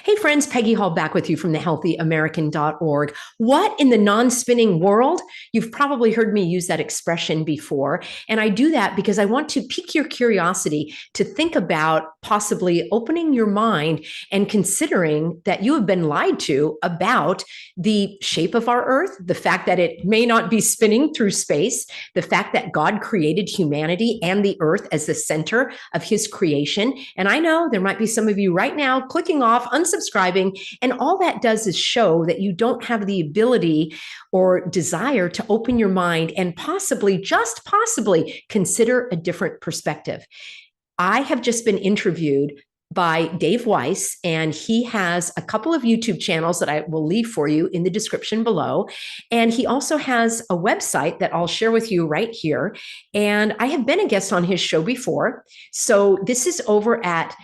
Hey friends, Peggy Hall back with you from thehealthyamerican.org. What in the non-spinning world? You've probably heard me use that expression before. And I do that because I want to pique your curiosity to think about possibly opening your mind and considering that you have been lied to about the shape of our earth, the fact that it may not be spinning through space, the fact that God created humanity and the earth as the center of his creation. And I know there might be some of you right now clicking off, unsubscribing, and all that does is show that you don't have the ability or desire to open your mind and possibly, just possibly, consider a different perspective. I have just been interviewed by Dave Weiss, and he has a couple of YouTube channels that I will leave for you in the description below. And he also has a website that I'll share with you right here. And I have been a guest on his show before. So this is over at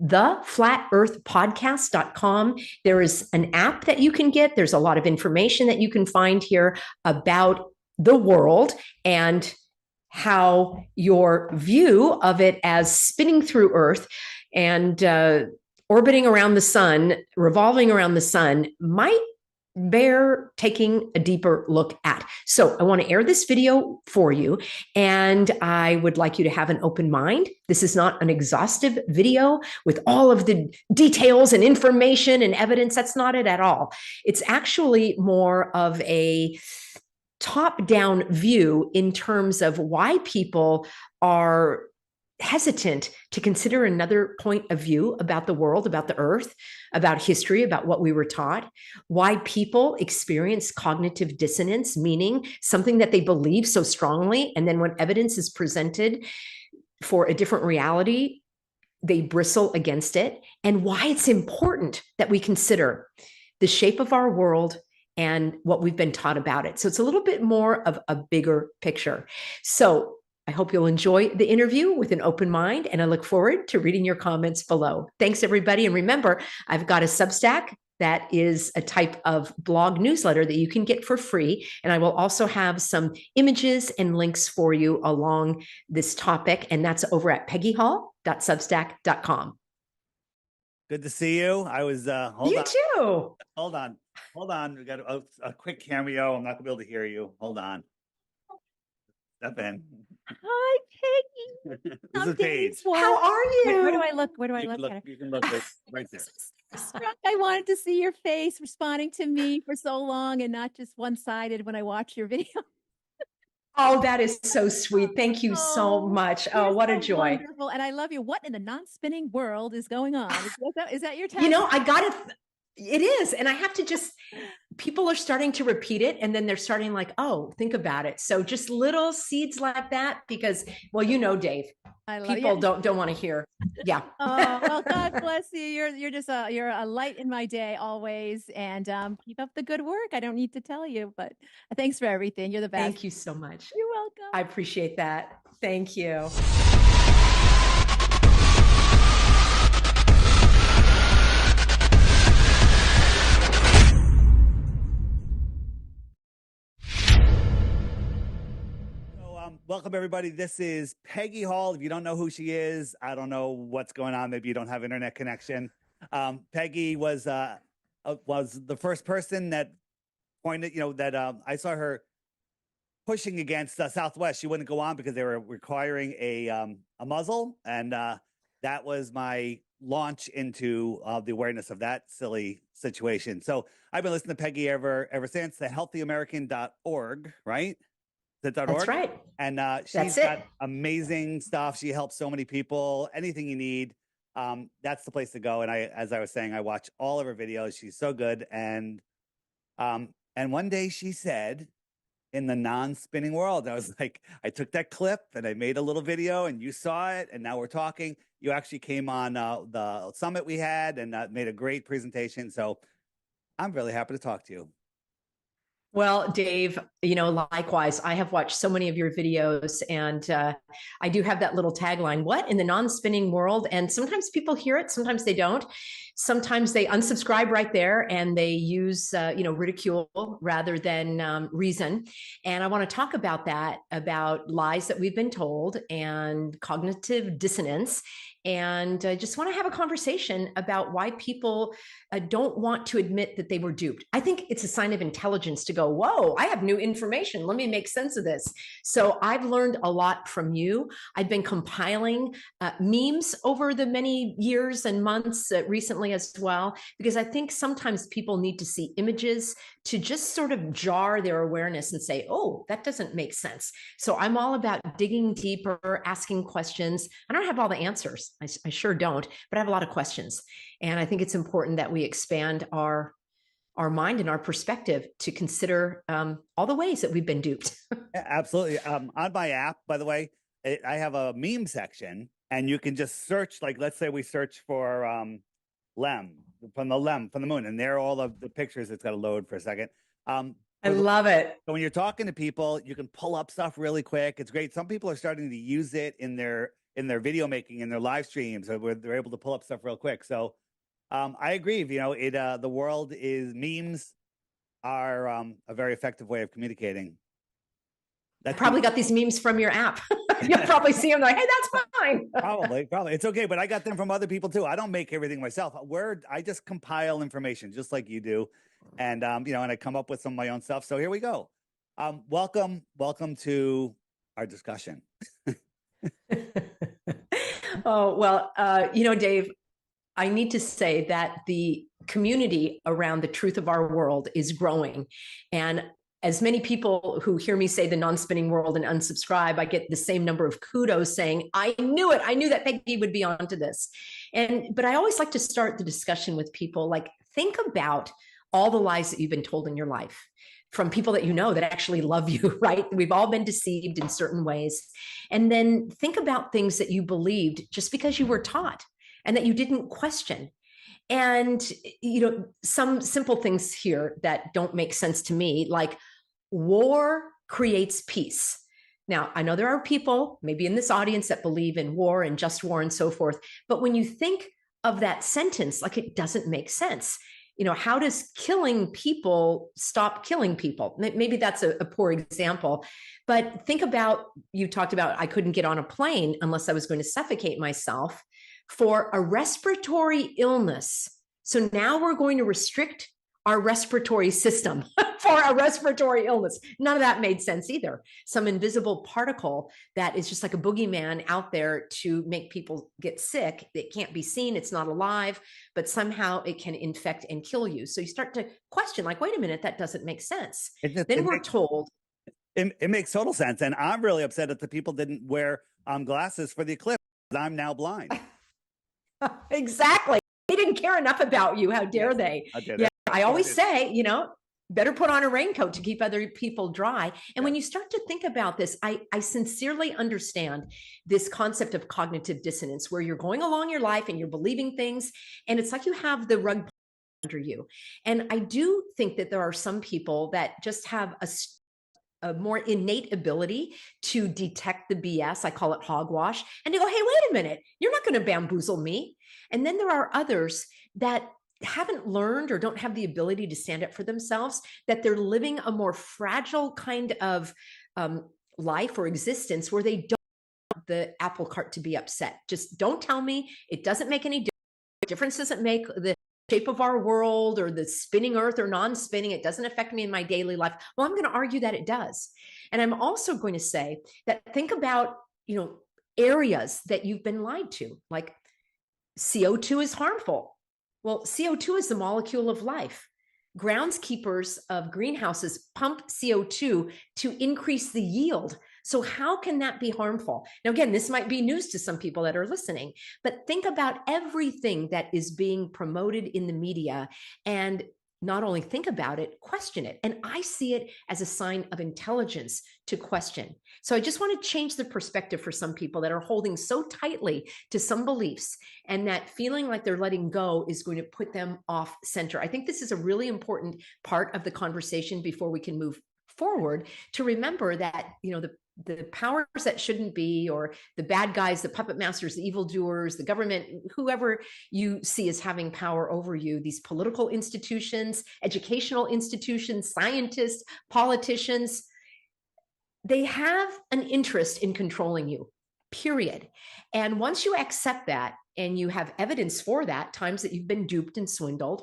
theflatearthpodcast.com. There is an app that you can get. There's a lot of information that you can find here about the world and how your view of it as spinning through Earth and orbiting around the sun, revolving around the sun, might bear taking a deeper look at. So I want to air this video for you, and I would like you to have an open mind. This is not an exhaustive video with all of the details and information and evidence. That's not it at all. It's actually more of a top-down view in terms of why people are hesitant to consider another point of view about the world, about the earth, about history, about what we were taught, why people experience cognitive dissonance, meaning something that they believe so strongly, and then when evidence is presented for a different reality, they bristle against it, and why it's important that we consider the shape of our world and what we've been taught about it. So it's a little bit more of a bigger picture. So I hope you'll enjoy the interview with an open mind, and I look forward to reading your comments below. Thanks, everybody. And remember, I've got a Substack that is a type of blog newsletter that you can get for free. And I will also have some images and links for you along this topic. And that's over at peggyhall.substack.com. Good to see you. I was, You too. Hold on. We got a quick cameo. I'm not gonna be able to hear you. Hold on. Step in. Hi, Peggy. This is Paige. How are you? Where do I look? Where do I look? You can look right there. I wanted to see your face responding to me for so long and not just one-sided when I watch your video. Oh, that is so sweet. Thank you so much. Oh, what a joy. Wonderful. And I love you. What in the non-spinning world is going on? Is that your tag? You know, I got it. It is. And I have to just, people are starting to repeat it, and then they're starting like, oh, think about it. So just little seeds like that, because, well, you know, Dave, people don't want to hear. Yeah. Oh, well, God bless you. You're just you're a light in my day always. And keep up the good work. I don't need to tell you, but thanks for everything. You're the best. Thank you so much. You're welcome. I appreciate that. Thank you. Welcome, everybody. This is Peggy Hall. If you don't know who she is, I don't know what's going on. Maybe you don't have internet connection. Peggy was the first person that pointed, I saw her pushing against Southwest. She wouldn't go on because they were requiring a muzzle, and that was my launch into the awareness of that silly situation. So I've been listening to Peggy ever since. thehealthyamerican.org, right? That's right. And she's got amazing stuff. She helps so many people. Anything you need, that's the place to go. And as I was saying, I watch all of her videos. She's so good. And one day she said, in the non-spinning world, I was like, I took that clip and I made a little video, and you saw it, and now we're talking. You actually came on the summit we had and made a great presentation. So I'm really happy to talk to you. Well, Dave, likewise, I have watched so many of your videos, and I do have that little tagline, what in the non-spinning world? And sometimes people hear it, sometimes they don't. Sometimes they unsubscribe right there and they use, ridicule rather than reason. And I want to talk about that, about lies that we've been told and cognitive dissonance And I just want to have a conversation about why people don't want to admit that they were duped. I think it's a sign of intelligence to go, whoa, I have new information. Let me make sense of this. So I've learned a lot from you. I've been compiling memes over the many years and months recently as well, because I think sometimes people need to see images to just sort of jar their awareness and say, oh, that doesn't make sense. So I'm all about digging deeper, asking questions. I don't have all the answers. I sure don't, but I have a lot of questions. And I think it's important that we expand our mind and our perspective to consider all the ways that we've been duped. Absolutely. On my app, by the way, I have a meme section, and you can just search, like, let's say we search for Lem from the moon, and there are all of the pictures. It's got to load for a second. I love it. So when you're talking to people, you can pull up stuff really quick. It's great. Some people are starting to use it in their video making, in their live streams, where they're able to pull up stuff real quick. So I agree. The world is, memes are a very effective way of communicating. I probably got these memes from your app. You'll probably see them like, hey, that's fine. Probably. It's okay. But I got them from other people too. I don't make everything myself. I just compile information just like you do. And, and I come up with some of my own stuff. So here we go. Welcome to our discussion. Oh, well, Dave, I need to say that the community around the truth of our world is growing. And as many people who hear me say the non-spinning world and unsubscribe, I get the same number of kudos saying, I knew it. I knew that Peggy would be onto this. But I always like to start the discussion with people, like, think about all the lies that you've been told in your life from people that you know that actually love you, right? We've all been deceived in certain ways. And then think about things that you believed just because you were taught and that you didn't question. And, some simple things here that don't make sense to me, like war creates peace. Now, I know there are people maybe in this audience that believe in war and just war and so forth. But when you think of that sentence, like, it doesn't make sense. How does killing people stop killing people? Maybe that's a poor example, but think about, you talked about, I couldn't get on a plane unless I was going to suffocate myself for a respiratory illness. So now we're going to restrict our respiratory system for a respiratory illness. None of that made sense either. Some invisible particle that is just like a boogeyman out there to make people get sick. It can't be seen. It's not alive, but somehow it can infect and kill you. So you start to question, like, wait a minute, that doesn't make sense. Then we're told. It makes total sense. And I'm really upset that the people didn't wear glasses for the eclipse. I'm now blind. Exactly. They didn't care enough about you. How dare they? Yeah, I always say, better put on a raincoat to keep other people dry. And when you start to think about this, I sincerely understand this concept of cognitive dissonance, where you're going along your life and you're believing things, and it's like you have the rug under you. And I do think that there are some people that just have a more innate ability to detect the BS. I call it hogwash. And they go, hey, wait a minute, you're not going to bamboozle me. And then there are others that haven't learned or don't have the ability to stand up for themselves, that they're living a more fragile kind of life or existence where they don't want the apple cart to be upset. Just don't tell me. It doesn't make any difference. Doesn't make the shape of our world or the spinning earth or non-spinning. It doesn't affect me in my daily life. Well, I'm going to argue that it does. And I'm also going to say that think about, areas that you've been lied to, like CO2 is harmful. Well, CO2 is the molecule of life. Groundskeepers of greenhouses pump CO2 to increase the yield. So how can that be harmful? Now, again, this might be news to some people that are listening, but think about everything that is being promoted in the media, and not only think about it, question it. And I see it as a sign of intelligence to question. So I just want to change the perspective for some people that are holding so tightly to some beliefs, and that feeling like they're letting go is going to put them off center. I think this is a really important part of the conversation before we can move forward, to remember that, the powers that shouldn't be, or the bad guys, the puppet masters, the evildoers, the government, whoever you see as having power over you, these political institutions, educational institutions, scientists, politicians, they have an interest in controlling you, period. And once you accept that, and you have evidence for that, times that you've been duped and swindled,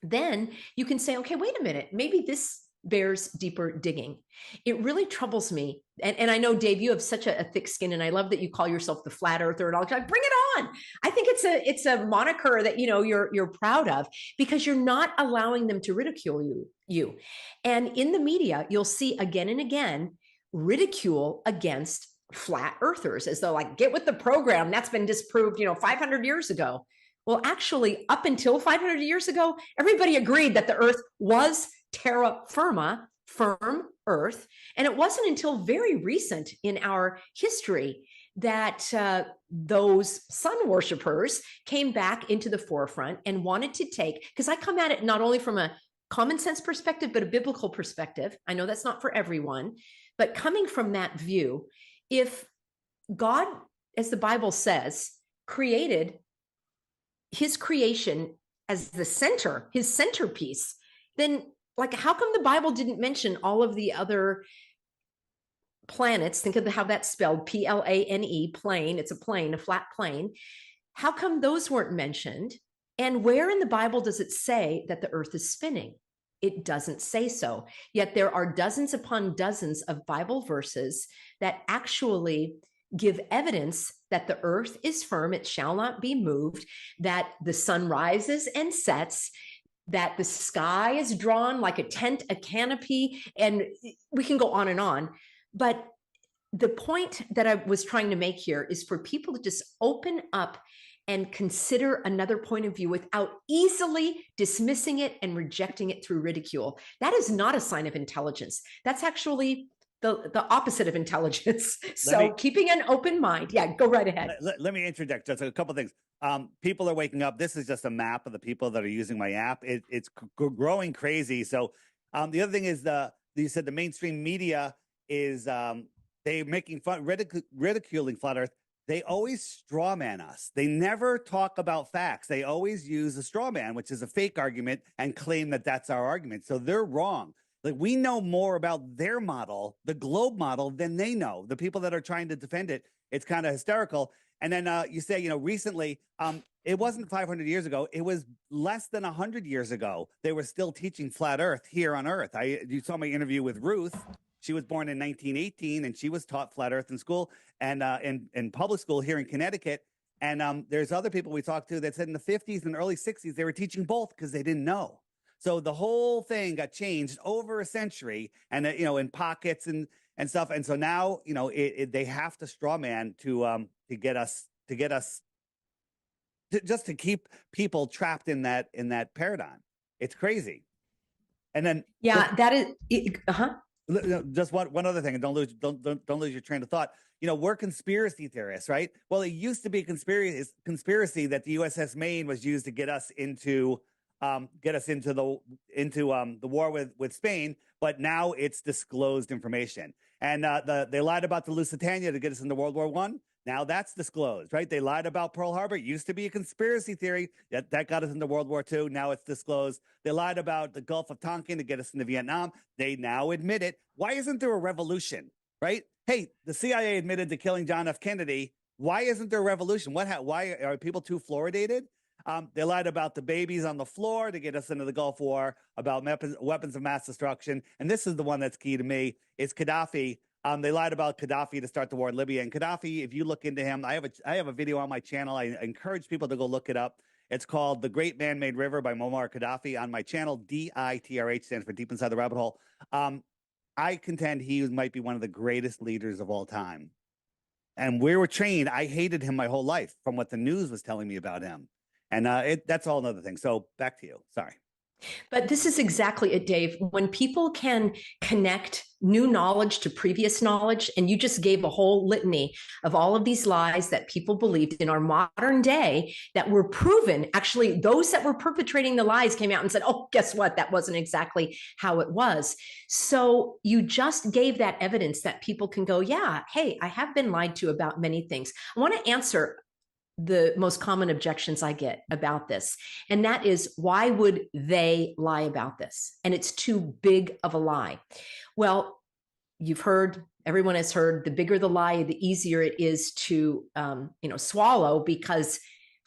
then you can say, okay, wait a minute, maybe this bears deeper digging. It really troubles me. And I know, Dave, you have such a thick skin, and I love that you call yourself the flat earther and all. Like, bring it on. I think it's a moniker that, you know, you're proud of, because you're not allowing them to ridicule you. And in the media, you'll see again and again ridicule against flat earthers, as though, like, get with the program. That's been disproved, 500 years ago. Well, actually, up until 500 years ago, everybody agreed that the earth was terra firma, firm earth. And it wasn't until very recent in our history that those sun worshipers came back into the forefront and wanted to take, because I come at it not only from a common sense perspective, but a biblical perspective. I know that's not for everyone, but coming from that view, if God, as the Bible says, created his creation as the center, his centerpiece, then, like, how come the Bible didn't mention all of the other planets? Think of how that's spelled, plane, plane. It's a plane, a flat plane. How come those weren't mentioned? And where in the Bible does it say that the earth is spinning? It doesn't say so. Yet there are dozens upon dozens of Bible verses that actually give evidence that the earth is firm, it shall not be moved, that the sun rises and sets, that the sky is drawn like a tent, a canopy, and we can go on and on. But the point that I was trying to make here is for people to just open up and consider another point of view without easily dismissing it and rejecting it through ridicule. That is not a sign of intelligence. That's actually the opposite of intelligence. So keeping an open mind. Yeah, go right ahead. Let me interject just a couple of things. People are waking up. This is just a map of the people that are using my app. It's growing crazy. So the other thing is you said the mainstream media is they're making fun, ridiculing flat Earth. They always straw man us. They never talk about facts. They always use a straw man, which is a fake argument, and claim that that's our argument. So they're wrong. Like, we know more about their model, the globe model, than they know. The people that are trying to defend it, it's kind of hysterical. And then you say, recently, it wasn't 500 years ago. It was less than 100 years ago. They were still teaching flat Earth here on Earth. You saw my interview with Ruth. She was born in 1918, and she was taught flat Earth in school and in public school here in Connecticut. And there's other people we talked to that said in the 50s and early 60s, they were teaching both because they didn't know. So the whole thing got changed over a century, and in pockets and stuff. And so now, they have to straw man to get us just to keep people trapped in that paradigm. It's crazy. And then that is just one other thing, and don't lose your train of thought. We're conspiracy theorists, right? Well, it used to be a conspiracy that the USS Maine was used to get us into the war with Spain, but now it's disclosed information. And they lied about the Lusitania to get us into World War I. Now that's disclosed, right? They lied about Pearl Harbor. It used to be a conspiracy theory that got us into World War II. Now it's disclosed. They lied about the Gulf of Tonkin to get us into Vietnam. They now admit it. Why isn't there a revolution, right? Hey, the CIA admitted to killing John F. Kennedy. Why isn't there a revolution? Why are people too fluoridated? They lied about the babies on the floor to get us into the Gulf War, about weapons of mass destruction. And this is the one that's key to me, is Gaddafi. They lied about Gaddafi to start the war in Libya. And Gaddafi, if you look into him, I have a video on my channel. I encourage people to go look it up. It's called The Great Man-Made River by Muammar Gaddafi on my channel. DITRH stands for Deep Inside the Rabbit Hole. I contend he might be one of the greatest leaders of all time. And we were trained. I hated him my whole life from what the news was telling me about him. And that's all another thing. So back to you. Sorry. But this is exactly it, Dave. When people can connect new knowledge to previous knowledge, and you just gave a whole litany of all of these lies that people believed in our modern day that were proven. Actually, those that were perpetrating the lies came out and said, oh, guess what? That wasn't exactly how it was. So you just gave that evidence that people can go, yeah, hey, I have been lied to about many things. I want to answer the most common objections I get about this. And that is, why would they lie about this? And it's too big of a lie. Well, everyone has heard, the bigger the lie, the easier it is to, swallow, because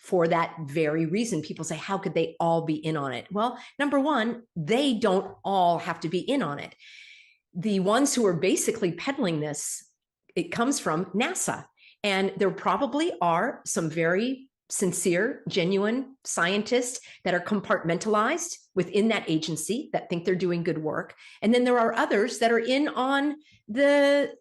for that very reason. People say, how could they all be in on it? Well, number one, they don't all have to be in on it. The ones who are basically peddling this, it comes from NASA. And there probably are some very sincere, genuine scientists that are compartmentalized within that agency that think they're doing good work. And then there are others that are in on the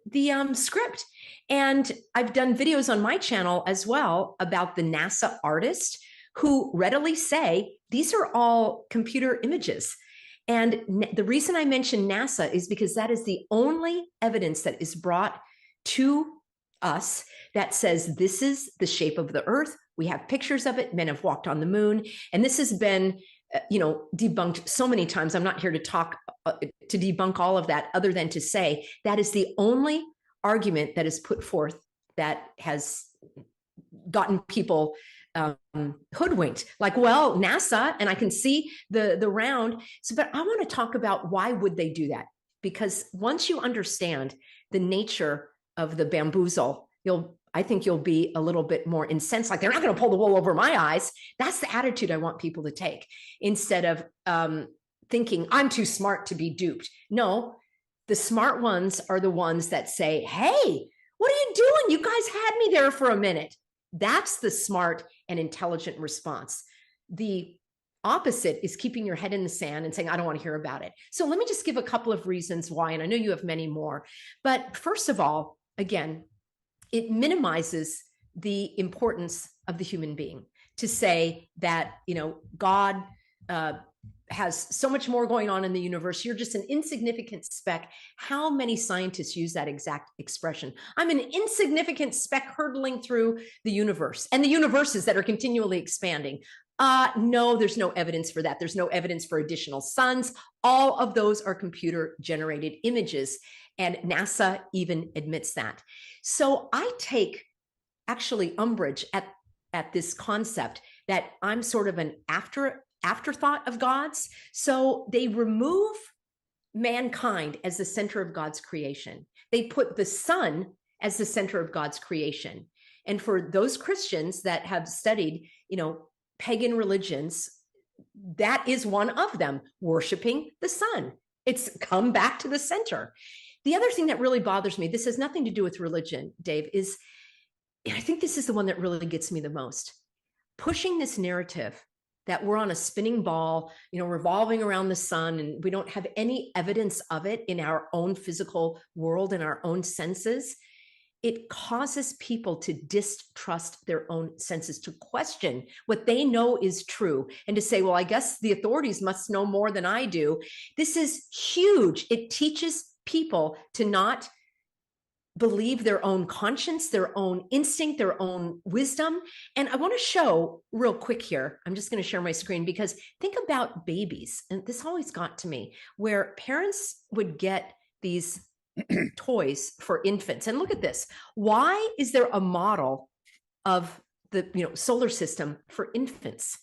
script. And I've done videos on my channel as well about the NASA artist who readily say, these are all computer images. And the reason I mention NASA is because that is the only evidence that is brought to us that says this is the shape of the Earth. We have pictures of it. Men have walked on the moon. And this has been, debunked so many times. I'm not here to talk to debunk all of that, other than to say that is the only argument that is put forth that has gotten people hoodwinked. Like, well, NASA, and I can see the round. So, but I want to talk about why would they do that? Because once you understand the nature of the bamboozle, I think you'll be a little bit more incensed. Like, they're not going to pull the wool over my eyes. That's the attitude I want people to take, instead of thinking I'm too smart to be duped. No, the smart ones are the ones that say, hey, what are you doing? You guys had me there for a minute. That's the smart and intelligent response. The opposite is keeping your head in the sand and saying, I don't want to hear about it. So let me just give a couple of reasons why, and I know you have many more. But first of all, again, it minimizes the importance of the human being to say that, God has so much more going on in the universe. You're just an insignificant speck. How many scientists use that exact expression? I'm an insignificant speck hurtling through the universe and the universes that are continually expanding. No, there's no evidence for that. There's no evidence for additional suns. All of those are computer generated images. And NASA even admits that. So I take actually umbrage at this concept that I'm sort of an afterthought of God's. So they remove mankind as the center of God's creation. They put the sun as the center of God's creation. And for those Christians that have studied, pagan religions, that is one of them, worshiping the sun. It's come back to the center. The other thing that really bothers me, this has nothing to do with religion, Dave, is I think this is the one that really gets me the most. Pushing this narrative that we're on a spinning ball, revolving around the sun, and we don't have any evidence of it in our own physical world, in our own senses. It causes people to distrust their own senses, to question what they know is true, and to say, well, I guess the authorities must know more than I do. This is huge. It teaches people to not believe their own conscience, their own instinct, their own wisdom. And I want to show real quick here. I'm just going to share my screen, because think about babies. And this always got to me, where parents would get these toys for infants. And look at this. Why is there a model of the solar system for infants?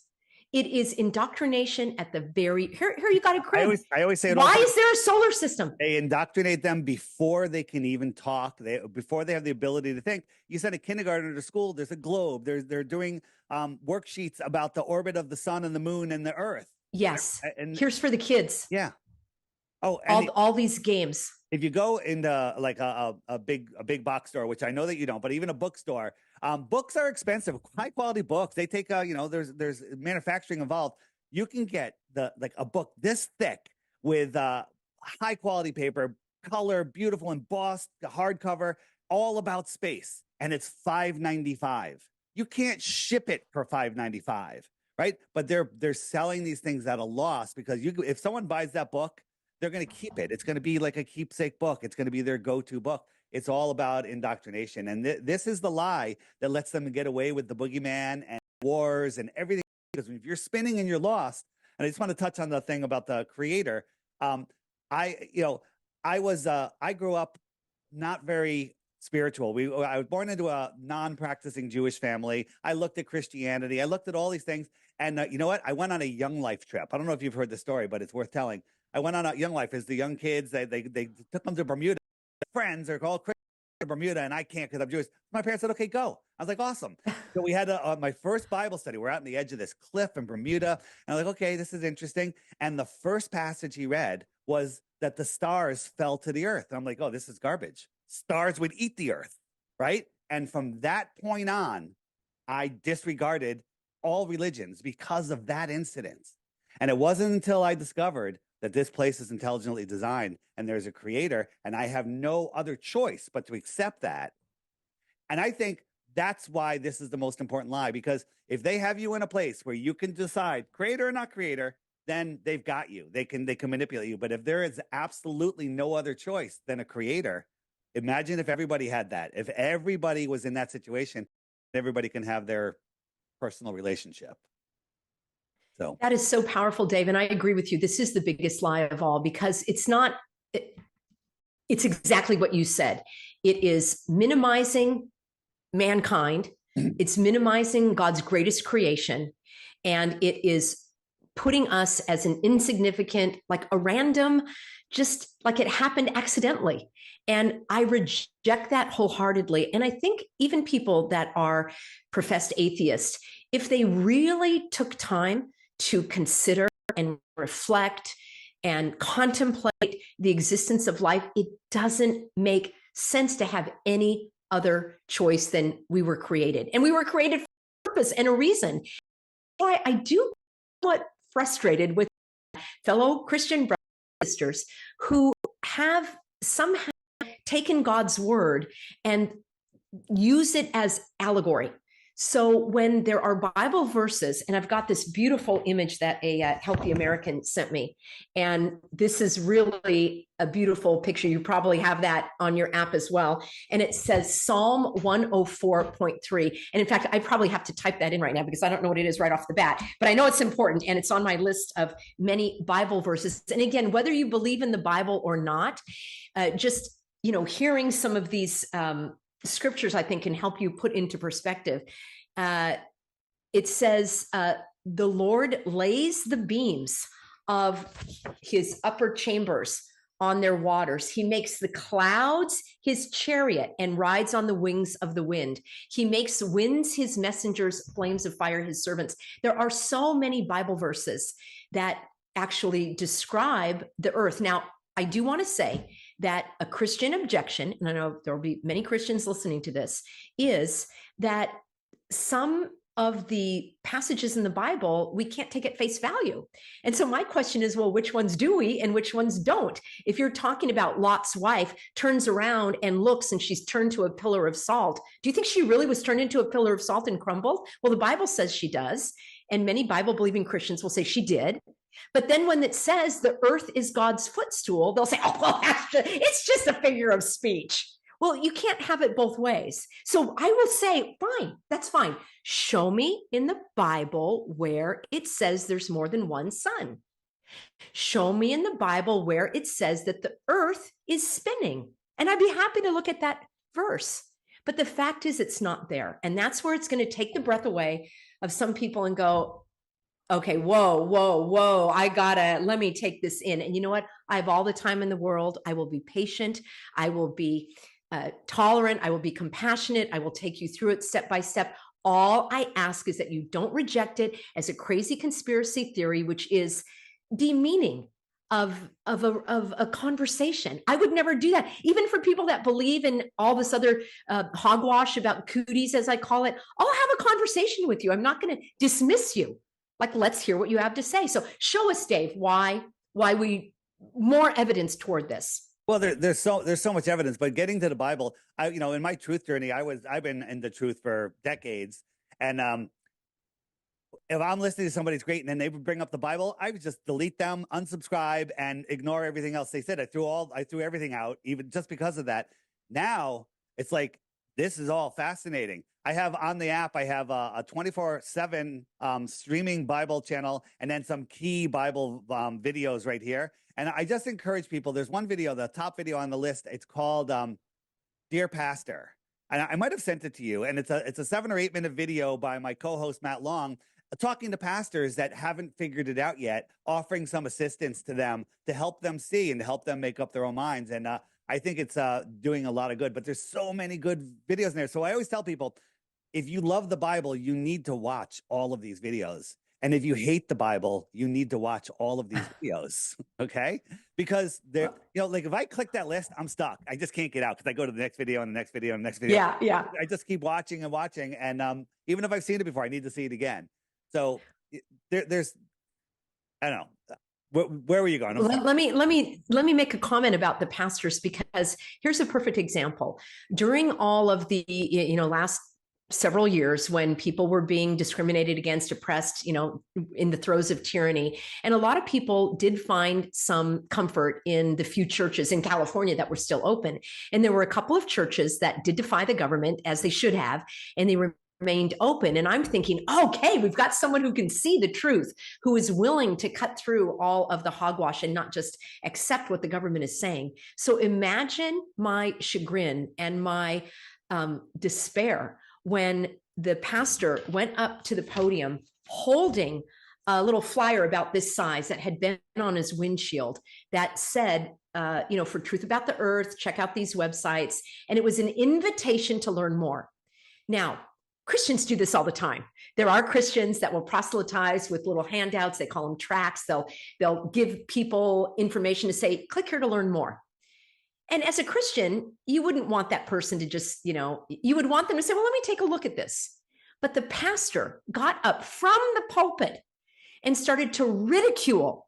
It is indoctrination at the very here. You got it, Chris. I always say it. Why is there a solar system? They indoctrinate them before they can even talk. Before they have the ability to think. You send a kindergartner to school. There's a globe. They're doing worksheets about the orbit of the sun and the moon and the Earth. Yes. And here's for the kids. Yeah. Oh, all these games. If you go into like a big box store, which I know that you don't, but even a bookstore, books are expensive. High quality books. They take there's manufacturing involved. You can get a book this thick with high quality paper, color, beautiful, embossed, hardcover, all about space, and it's $5.95. You can't ship it for $5.95, right? But they're selling these things at a loss, because if someone buys that book, they're going to keep it. It's going to be like a keepsake book. It's going to be their go-to book. It's all about indoctrination. And this is the lie that lets them get away with the boogeyman and wars and everything. Because if you're spinning and you're lost, and I just want to touch on the thing about the creator. I grew up not very spiritual. I was born into a non-practicing Jewish family. I looked at Christianity. I looked at all these things. And you know what? I went on a Young Life trip. I don't know if you've heard the story, but it's worth telling. I went on a Young Life as the young kids. They took them to Bermuda. Friends are called Christians. to Bermuda and I can't because I'm Jewish. My parents said, okay, go. I was like, awesome. So we had my first Bible study. We're out on the edge of this cliff in Bermuda. And I'm like, okay, this is interesting. And the first passage he read was that the stars fell to the earth. And I'm like, oh, this is garbage. Stars would eat the earth, right? And from that point on, I disregarded all religions because of that incident. And it wasn't until I discovered that this place is intelligently designed and there's a creator and I have no other choice but to accept that. And I think that's why this is the most important lie, because if they have you in a place where you can decide creator or not creator, then they've got you. They can manipulate you. But if there is absolutely no other choice than a creator, imagine if everybody had that. If everybody was in that situation, everybody can have their personal relationship. So that is so powerful, Dave. And I agree with you. This is the biggest lie of all, because it's exactly what you said. It is minimizing mankind. It's minimizing God's greatest creation. And it is putting us as an insignificant, like a random, just like it happened accidentally. And I reject that wholeheartedly. And I think even people that are professed atheists, if they really took time to consider and reflect and contemplate the existence of life, it doesn't make sense to have any other choice than we were created. And we were created for a purpose and a reason. Why I do get frustrated with fellow Christian brothers and sisters who have somehow taken God's word and use it as allegory. So when there are Bible verses, and I've got this beautiful image that a Healthy American sent me, and this is really a beautiful picture. You probably have that on your app as well. And it says Psalm 104.3. And in fact, I probably have to type that in right now because I don't know what it is right off the bat, but I know it's important and it's on my list of many Bible verses. And again, whether you believe in the Bible or not, just, hearing some of these scriptures, I think, can help you put into perspective. It says, the Lord lays the beams of his upper chambers on their waters. He makes the clouds his chariot and rides on the wings of the wind. He makes winds his messengers, flames of fire his servants. There are so many Bible verses that actually describe the earth. Now, I do want to say that a Christian objection, and I know there will be many Christians listening to this, is that some of the passages in the Bible, we can't take at face value. And so my question is, well, which ones do we and which ones don't? If you're talking about Lot's wife turns around and looks and she's turned to a pillar of salt, do you think she really was turned into a pillar of salt and crumbled? Well, the Bible says she does. And many Bible-believing Christians will say she did. But then when it says the earth is God's footstool, they'll say, oh, well, it's just a figure of speech. Well, you can't have it both ways. So I will say, fine, that's fine. Show me in the Bible where it says there's more than one sun. Show me in the Bible where it says that the earth is spinning. And I'd be happy to look at that verse. But the fact is it's not there. And that's where it's going to take the breath away of some people and go, okay, whoa, let me take this in. And you know what? I have all the time in the world. I will be patient. I will be tolerant. I will be compassionate. I will take you through it step by step. All I ask is that you don't reject it as a crazy conspiracy theory, which is demeaning of a conversation. I would never do that. Even for people that believe in all this other hogwash about cooties, as I call it, I'll have a conversation with you. I'm not going to dismiss you. Like, let's hear what you have to say. So show us, Dave, why we more evidence toward this. Well, there's so much evidence, but getting to the Bible, in my truth journey, I've been in the truth for decades, and if I'm listening to somebody's great and then they would bring up the Bible, I would just delete them, unsubscribe, and ignore everything else they said. I threw everything out, even just because of that. Now it's like, this is all fascinating. I have on the app, I have a 24/7 streaming Bible channel, and then some key Bible videos right here. And I just encourage people. There's one video, the top video on the list. It's called Dear Pastor. And I might have sent it to you. And it's a 7 or 8 minute video by my co-host, Matt Long, talking to pastors that haven't figured it out yet, offering some assistance to them to help them see and to help them make up their own minds. And I think it's doing a lot of good, but there's so many good videos in there. So I always tell people, if you love the Bible, you need to watch all of these videos. And if you hate the Bible, you need to watch all of these videos. Okay. Because they're, like if I click that list, I'm stuck. I just can't get out because I go to the next video and the next video and the next video. Yeah. Yeah. I just keep watching and watching. And even if I've seen it before, I need to see it again. So there's, I don't know. Where were you going? Let me make a comment about the pastors, because here's a perfect example. During all of the last several years, when people were being discriminated against, oppressed, in the throes of tyranny, and a lot of people did find some comfort in the few churches in California that were still open, and there were a couple of churches that did defy the government, as they should have, and they remained open. And I'm thinking, okay, we've got someone who can see the truth, who is willing to cut through all of the hogwash and not just accept what the government is saying. So imagine my chagrin and my despair when the pastor went up to the podium holding a little flyer about this size that had been on his windshield that said, for Truth About the Earth, check out these websites. And it was an invitation to learn more. Now, Christians do this all the time. There are Christians that will proselytize with little handouts. They call them tracts. They'll give people information to say, click here to learn more. And as a Christian, you wouldn't want that person to just, you would want them to say, well, let me take a look at this. But the pastor got up from the pulpit and started to ridicule.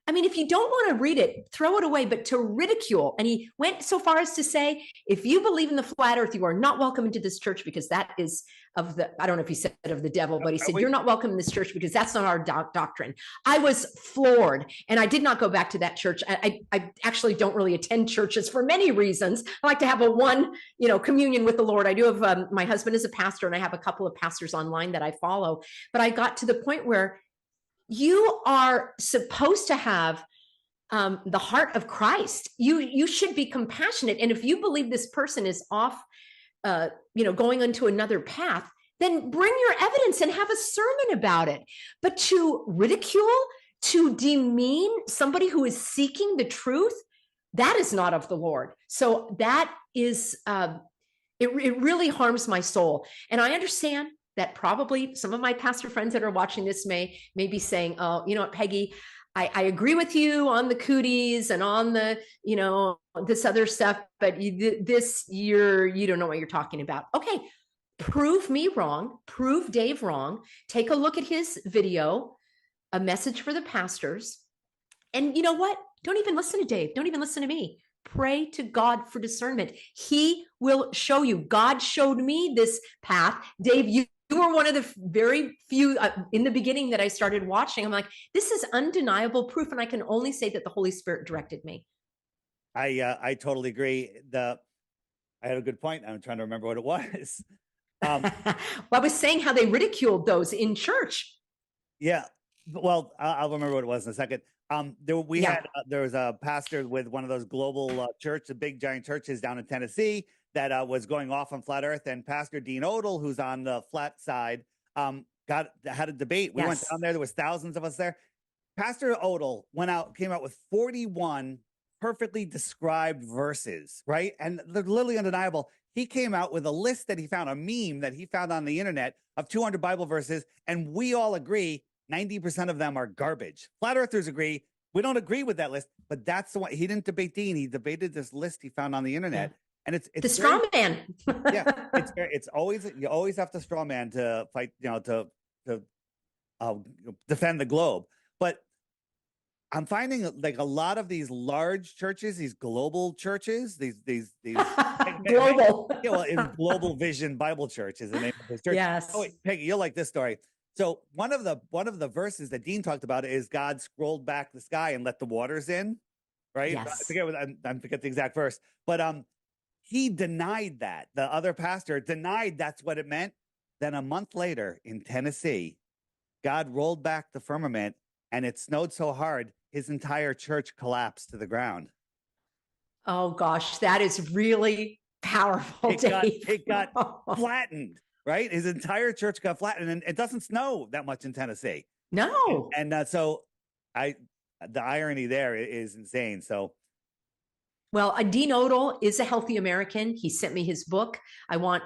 I mean, if you don't want to read it, throw it away, but to ridicule. And he went so far as to say, if you believe in the flat earth, you are not welcome into this church, because that is of the, I don't know if he said of the devil, but he said, you're not welcome in this church because that's not our doctrine. I was floored, and I did not go back to that church. I actually don't really attend churches for many reasons. I like to have a communion with the Lord. I do have, my husband is a pastor, and I have a couple of pastors online that I follow, but I got to the point where you are supposed to have the heart of Christ. You should be compassionate. And if you believe this person is off, going onto another path, then bring your evidence and have a sermon about it. But to ridicule, to demean somebody who is seeking the truth, that is not of the Lord. So that is, it really harms my soul. And I understand that probably some of my pastor friends that are watching this may be saying, oh, you know what, Peggy, I agree with you on the cooties and on the, this other stuff, but you don't know what you're talking about. Okay, prove me wrong, prove Dave wrong, take a look at his video, A Message for the Pastors. And you know what? Don't even listen to Dave. Don't even listen to me. Pray to God for discernment. He will show you. God showed me this path. Dave, you were one of the very few in the beginning that I started watching. I'm like, this is undeniable proof. And I can only say that the Holy Spirit directed me. I totally agree. I had a good point. I'm trying to remember what it was. Well, I was saying how they ridiculed those in church. Yeah. Well, I'll remember what it was in a second. There was a pastor with one of those global church, the big giant churches down in Tennessee, that was going off on flat earth, and Pastor Dean Odell, who's on the flat side, had a debate. We went down there. There was thousands of us there. Pastor Odell came out with 41 perfectly described verses, right? And they're literally undeniable. He came out with a list that he found, a meme that he found on the internet of 200 Bible verses, and we all agree 90% of them are garbage. Flat earthers agree. We don't agree with that list, but that's the one. He didn't debate Dean. He debated this list he found on the internet. And it's the straw man. Yeah, it's always, you always have to straw man to fight, to defend the globe. But I'm finding like a lot of these large churches, these global churches, these global, in Global Vision Bible Church is the name of this church. Yes. Oh, wait, Peggy, you'll like this story. So one of the verses that Dean talked about is God scrolled back the sky and let the waters in, right? Yes. I forget the exact verse, but he denied that. The other pastor denied that's what it meant. Then a month later in Tennessee, God rolled back the firmament and it snowed so hard, his entire church collapsed to the ground. Oh gosh, that is really powerful, Dave. It got flattened, right? His entire church got flattened, and it doesn't snow that much in Tennessee. No. And so the irony there is insane. So Well, Dean Odell is a healthy American. He sent me his book. I want,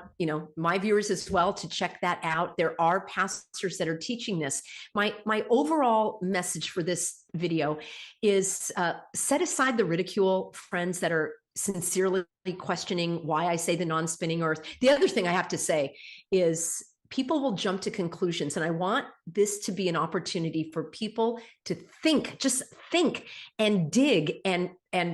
my viewers as well to check that out. There are pastors that are teaching this. My overall message for this video is set aside the ridicule, friends that are sincerely questioning why I say the non-spinning earth. The other thing I have to say is people will jump to conclusions, and I want this to be an opportunity for people to think, just think and dig and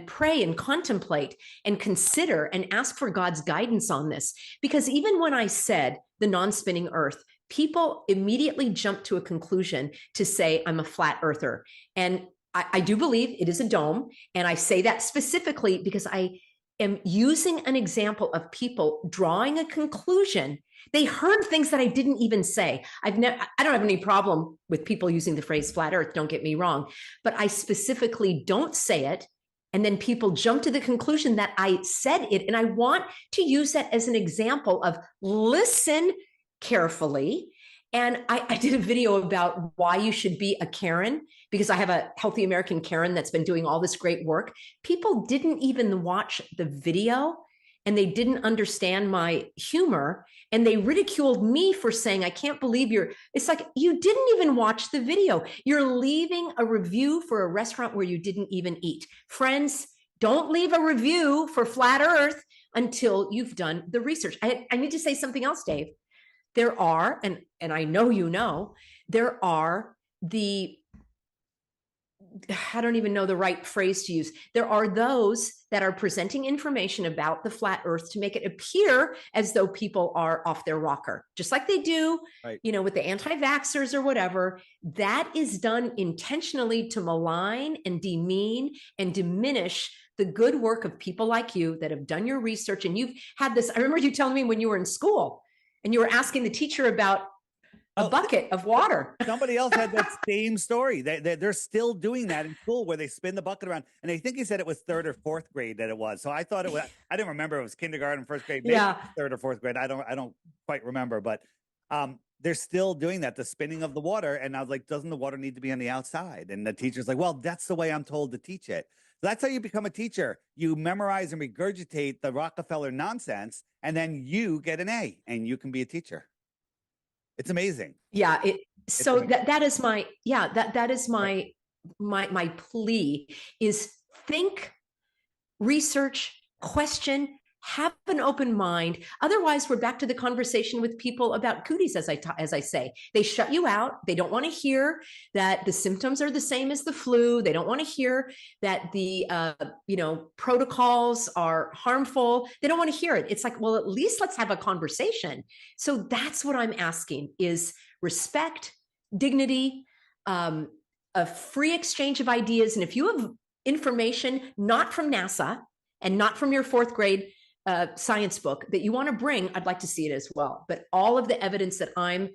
pray and contemplate and consider and ask for God's guidance on this. Because even when I said the non-spinning earth, people immediately jump to a conclusion to say I'm a flat earther. And I do believe it is a dome. And I say that specifically because I am using an example of people drawing a conclusion. They heard things that I didn't even say. I don't have any problem with people using the phrase flat earth, don't get me wrong, but I specifically don't say it. And then people jump to the conclusion that I said it. And I want to use that as an example of listen carefully. And I did a video about why you should be a Karen, because I have a Healthy American Karen that's been doing all this great work. People didn't even watch the video, and they didn't understand my humor, and they ridiculed me for saying, I can't believe it's like, you didn't even watch the video. You're leaving a review for a restaurant where you didn't even eat. Friends, don't leave a review for Flat Earth until you've done the research. I need to say something else, Dave. There are, and I know, there are I don't even know the right phrase to use. There are those that are presenting information about the flat earth to make it appear as though people are off their rocker, just like they do, right, with the anti-vaxxers or whatever. That is done intentionally to malign and demean and diminish the good work of people like you that have done your research. And you've had this, I remember you telling me when you were in school and you were asking the teacher about a bucket of water. Somebody else had that same story. They're still doing that in school, where they spin the bucket around. And I think he said it was 3rd or 4th grade that it was. So I thought it was, I didn't remember it was kindergarten, 1st grade, maybe Yeah. 3rd or 4th grade. I don't quite remember, but they're still doing that, the spinning of the water. And I was like, doesn't the water need to be on the outside? And the teacher's like, well, that's the way I'm told to teach it. So that's how you become a teacher. You memorize and regurgitate the Rockefeller nonsense, and then you get an A and you can be a teacher. It's amazing. Yeah. So that is my, that is my plea is think, research, question, have an open mind. Otherwise, we're back to the conversation with people about cooties, as I say. They shut you out. They don't want to hear that the symptoms are the same as the flu. They don't want to hear that the protocols are harmful. They don't want to hear it. It's like, well, at least let's have a conversation. So that's what I'm asking is respect, dignity, a free exchange of ideas. And if you have information not from NASA and not from your 4th grade science book that you want to bring, I'd like to see it as well. But all of the evidence that I'm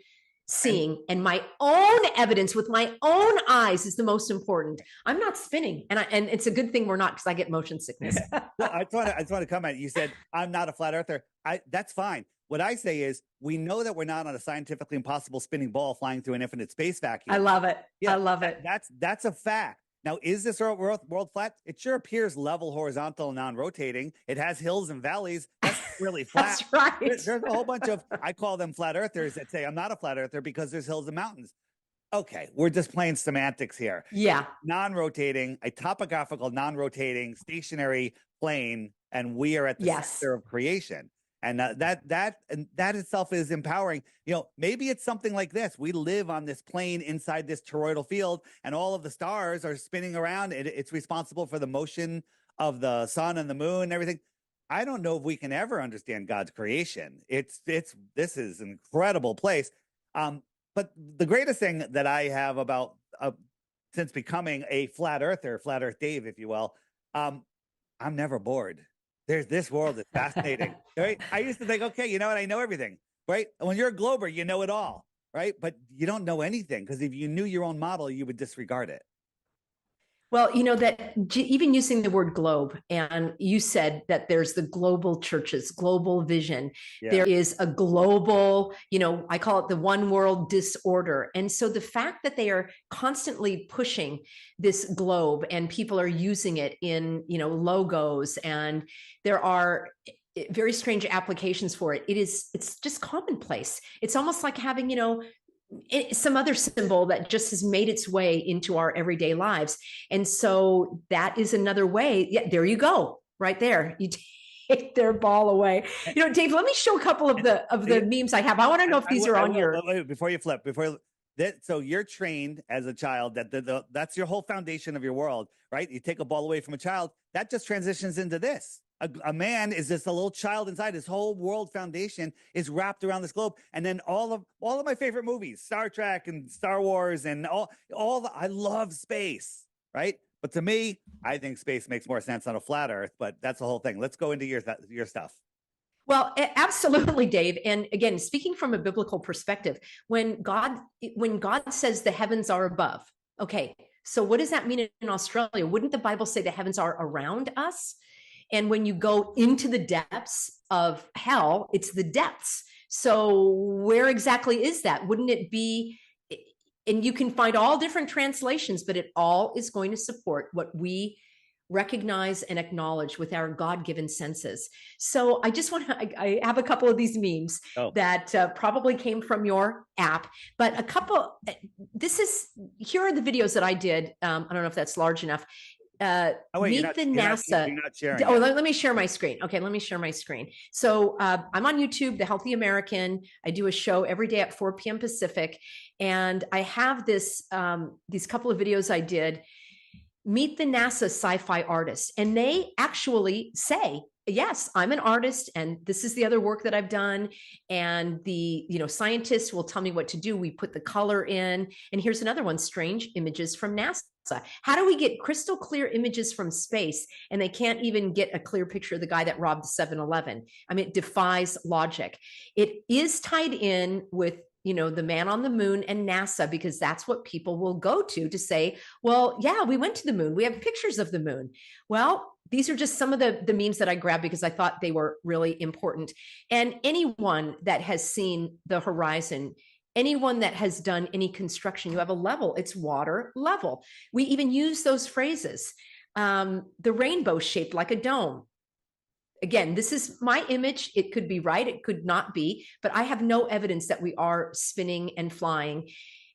seeing and my own evidence with my own eyes is the most important. I'm not spinning. And it's a good thing we're not, because I get motion sickness. Well, I just want to comment. You said, I'm not a flat earther. That's fine. What I say is, we know that we're not on a scientifically impossible spinning ball flying through an infinite space vacuum. I love it. Yeah, I love it. That's a fact. Now, is this world flat? It sure appears level, horizontal, and non-rotating. It has hills and valleys. That's really flat. That's right. There's a whole bunch of, I call them flat earthers, that say I'm not a flat earther because there's hills and mountains. Okay, we're just playing semantics here. Yeah. Non-rotating, a topographical, non-rotating, stationary plane, and we are at the center of creation. And that itself is empowering. Maybe it's something like this. We live on this plane inside this toroidal field, and all of the stars are spinning around. It's responsible for the motion of the sun and the moon and everything. I don't know if we can ever understand God's creation. This is an incredible place. But the greatest thing that I have about since becoming a flat earther, Flat Earth Dave, if you will, I'm never bored. This world is fascinating, right? I used to think, okay, I know everything, right? And when you're a glober, you know it all, right? But you don't know anything, because if you knew your own model, you would disregard it. Well, you know that even using the word globe, and you said that there's the global churches, global vision. Yeah. There is a global, I call it the one world disorder. And so the fact that they are constantly pushing this globe and people are using it in, logos, and there are very strange applications for it. It's just commonplace. It's almost like having, some other symbol that just has made its way into our everyday lives. And so that is another way. Yeah, there you go, right there. You take their ball away. Dave, let me show a couple of the memes I have. I want to know if these are on your. Wait, before you flip, so you're trained as a child that that's your whole foundation of your world, right? You take a ball away from a child, that just transitions into this. A man is just a little child inside. His whole world foundation is wrapped around this globe. And then all of my favorite movies, Star Trek and Star Wars, and I love space, right? But to me, I think space makes more sense on a flat Earth. But that's the whole thing. Let's go into your stuff. Well, absolutely, Dave. And again, speaking from a biblical perspective, when God says the heavens are above, okay, so what does that mean in Australia? Wouldn't the Bible say the heavens are around us? And when you go into the depths of hell, it's the depths. So where exactly is that? Wouldn't it be? And you can find all different translations, but it all is going to support what we recognize and acknowledge with our God-given senses. So I just I have a couple of these memes that probably came from your app, but here are the videos that I did. I don't know if that's large enough. Meet the NASA. You're not sharing. Oh, let me share my screen. Okay, let me share my screen. So I'm on YouTube, The Healthy American. I do a show every day at 4 p.m. Pacific, and I have these couple of videos I did. Meet the NASA sci-fi artists, and they actually say, yes, I'm an artist, and this is the other work that I've done. And the scientists will tell me what to do. We put the color in, and here's another one: strange images from NASA. How do we get crystal clear images from space, and they can't even get a clear picture of the guy that robbed the 7-Eleven? I mean, it defies logic. It is tied in with the man on the moon and NASA, because that's what people will go to say, well, yeah, we went to the moon. We have pictures of the moon. Well, these are just some of the memes that I grabbed because I thought they were really important. And anyone that has seen the horizon, anyone that has done any construction, you have a level, it's water level. We even use those phrases. The rainbow shaped like a dome. Again, this is my image. It could be right, it could not be, but I have no evidence that we are spinning and flying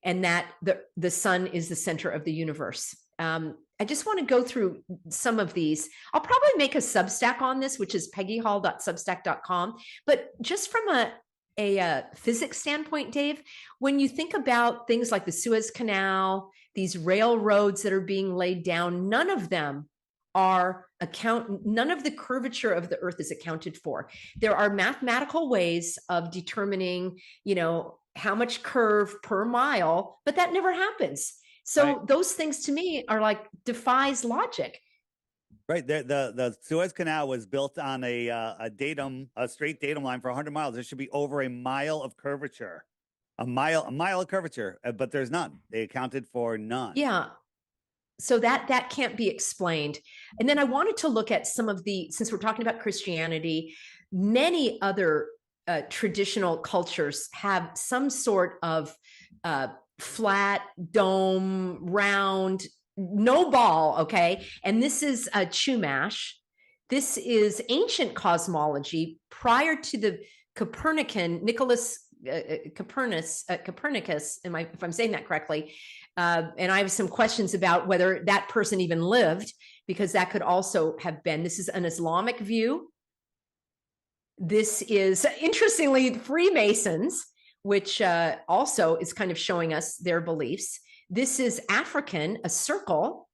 and that the sun is the center of the universe. I just want to go through some of these. I'll probably make a Substack on this, which is peggyhall.substack.com. But just from a physics standpoint, Dave, when you think about things like the Suez Canal, these railroads that are being laid down, none of them none of the curvature of the earth is accounted for. There are mathematical ways of determining, how much curve per mile, but that never happens. So right. Those things to me are like defies logic. Right. The Suez Canal was built on a straight datum line for 100 miles. There should be over a mile of curvature, a mile of curvature, but there's none. They accounted for none. Yeah. So that can't be explained. And then I wanted to look at some of since we're talking about Christianity, many other traditional cultures have some sort of flat, dome, round, no ball, okay? And this is Chumash. This is ancient cosmology prior to the Copernican, Copernicus, if I'm saying that correctly. And I have some questions about whether that person even lived, because that could also have been. This is an Islamic view. This is, interestingly, Freemasons, which also is kind of showing us their beliefs. This is African, a circle,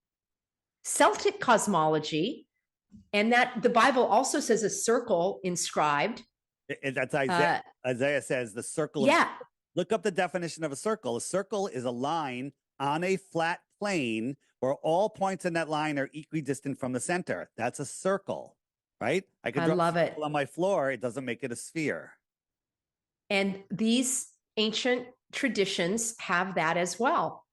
Celtic cosmology, and that the Bible also says a circle inscribed. That's Isaiah. Isaiah says the circle. Yeah. Look up the definition of a circle. A circle is a line on a flat plane where all points in that line are equidistant from the center. That's a circle, right? I could love it on my floor. It doesn't make it a sphere. And these ancient traditions have that as well.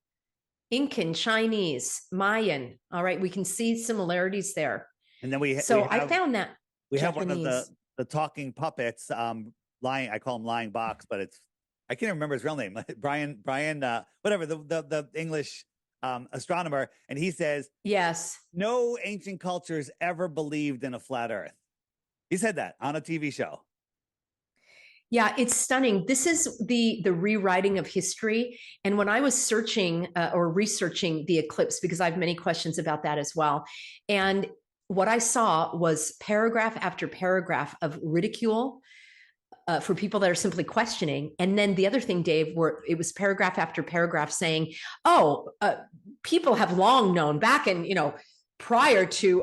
Incan, Chinese, Mayan. All right, we can see similarities there. And then we I found that we have Japanese. one of the talking puppets, lying. I call him Lying Box, but I can't remember his real name. Brian, whatever, the English astronomer, and he says, yes, no ancient cultures ever believed in a flat Earth. He said that on a TV show. Yeah, it's stunning. This is the rewriting of history. And when I was searching or researching the eclipse, because I have many questions about that as well, and what I saw was paragraph after paragraph of ridicule for people that are simply questioning. And then the other thing, Dave, where it was paragraph after paragraph saying, oh, people have long known back in, prior to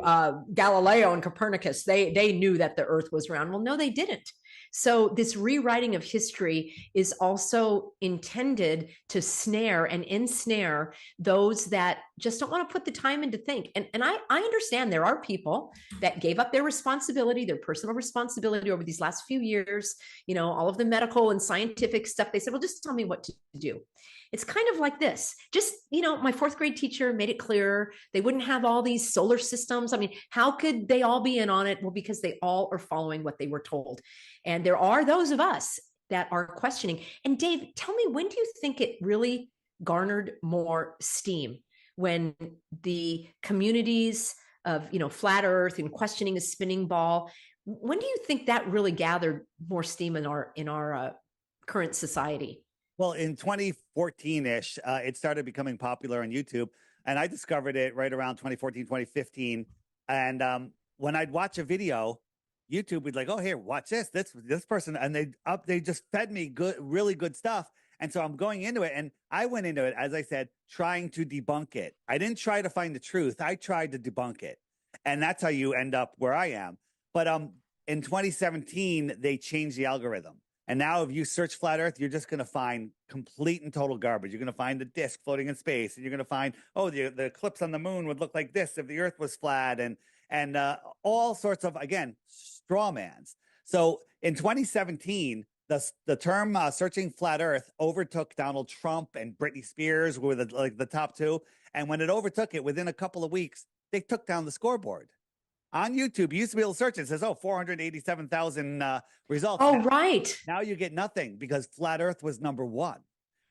Galileo and Copernicus, they knew that the Earth was round. Well, no, they didn't. So this rewriting of history is also intended to snare and ensnare those that just don't want to put the time in to think. And I understand there are people that gave up their responsibility, their personal responsibility over these last few years, all of the medical and scientific stuff. They said, well, just tell me what to do. It's kind of like this. Just, my fourth grade teacher made it clear they wouldn't have all these solar systems. I mean, how could they all be in on it? Well, because they all are following what they were told. And there are those of us that are questioning. And Dave, tell me, when do you think it really garnered more steam? When the communities of, flat Earth and questioning the spinning ball, when do you think that really gathered more steam in our current society? Well, in 2014-ish, it started becoming popular on YouTube, and I discovered it right around 2014, 2015. And when I'd watch a video, YouTube would like, oh, here, watch this person, and they just fed me really good stuff. And so I'm going into it, and I went into it, as I said, trying to debunk it. I didn't try to find the truth. I tried to debunk it. And that's how you end up where I am. But in 2017, they changed the algorithm. And now if you search flat Earth, you're just going to find complete and total garbage. You're going to find the disk floating in space, and you're going to find, oh, the eclipse on the moon would look like this if the Earth was flat, and all sorts of, again, straw mans. So in 2017, the term searching flat Earth overtook Donald Trump and Britney Spears were the top two. And when it overtook it, within a couple of weeks, they took down the scoreboard. On YouTube, you used to be able to search it. It says, 487,000 results. Oh, right. Now you get nothing because flat Earth was #1,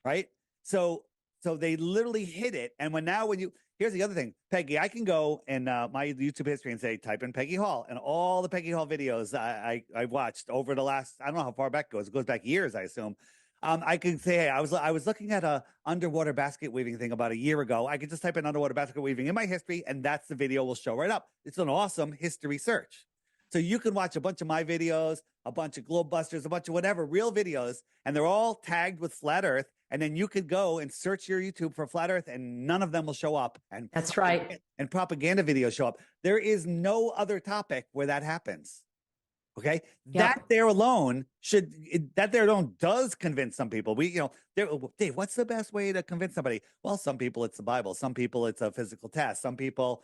right? So they literally hit it. And here's the other thing, Peggy, I can go in my YouTube history and say, type in Peggy Hall, and all the Peggy Hall videos I watched over the last, I don't know how far back it goes. It goes back years, I assume. I can say, hey, I was looking at a underwater basket weaving thing about a year ago. I could just type in underwater basket weaving in my history, and that's the video will show right up. It's an awesome history search. So you can watch a bunch of my videos, a bunch of Globebusters, a bunch of whatever, real videos, and they're all tagged with flat Earth. And then you could go and search your YouTube for flat Earth, and none of them will show up. And that's right. And propaganda videos show up. There is no other topic where that happens. Okay, yep. That there alone does convince some people. Dave, what's the best way to convince somebody? Well, some people it's the Bible, some people it's a physical test, some people